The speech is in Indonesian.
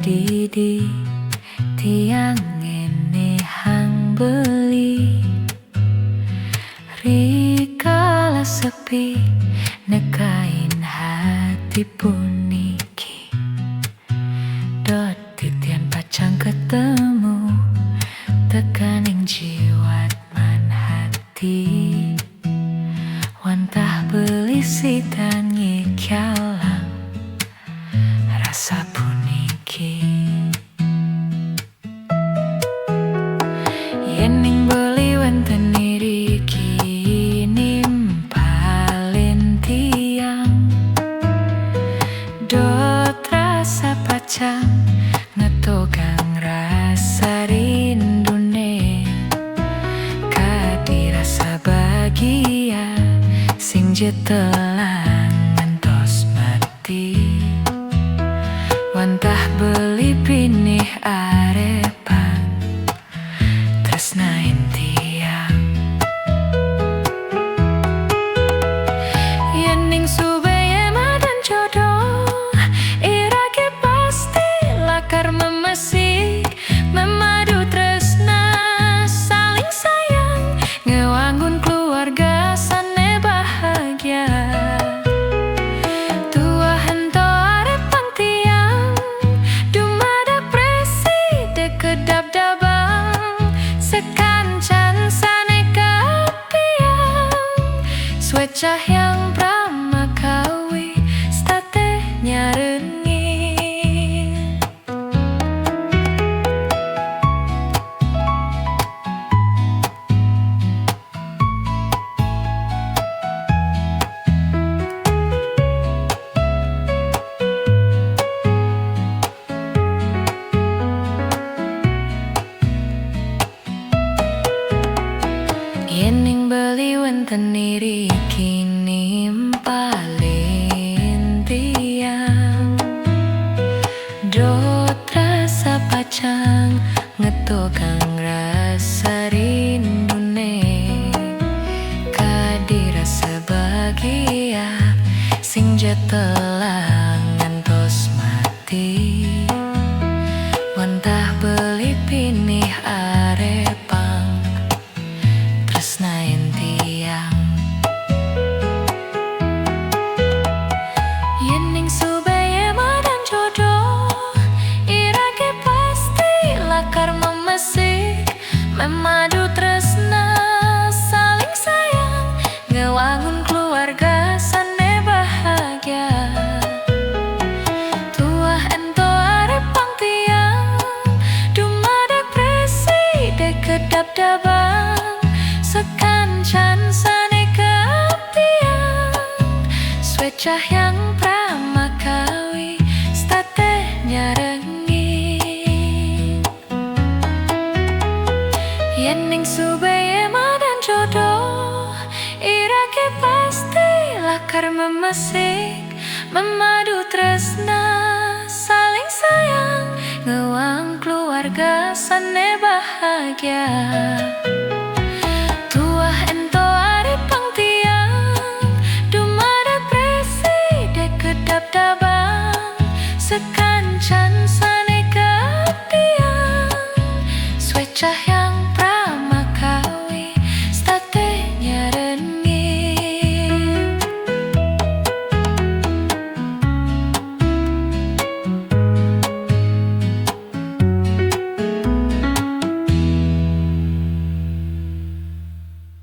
didi tiang ngene hang beli rikala sepi nekain hati puniki dot titian pacang ketemu tekaning jiwat man hati wantah belisi dan ngikyalang rasa puniki yening beli wenten iriki nimpalin tiang dot rasa pacang ngetogang rasa rindune kadi rasa bahagia sing jetelang ngantos mati wantah beli pinih arepan tresnain tiang yening subaya madan jodoh irake pasti lakar memesik memadu tresna saling sayang ngewangun keluarga sane bahagia tua hento arepang tiang dumadak presi dekedap dabang sekancan sane kapiang swecah yang pramakawi state nyarengi yening beli wenten iriki nimpalin tiang dot rasa pacang ngetogang rasa rindune kadi rasa bahagia sing jetelang ngantos mati wantah beli pinih arepang tresnain tiang yening subaya madan jodoh irake pasti lakar memesik memadu tresna saling sayang ngewangun keluarga sane bahagia tua ento arepang tiang dumadak presi dekedap dabang sekancan sane kapiang swecah yang pramakawi state nyarengi yening subaya madan jodoh irake pasti lakar memesik memadu tresna saling sayang ngewang keluarga sane bahagia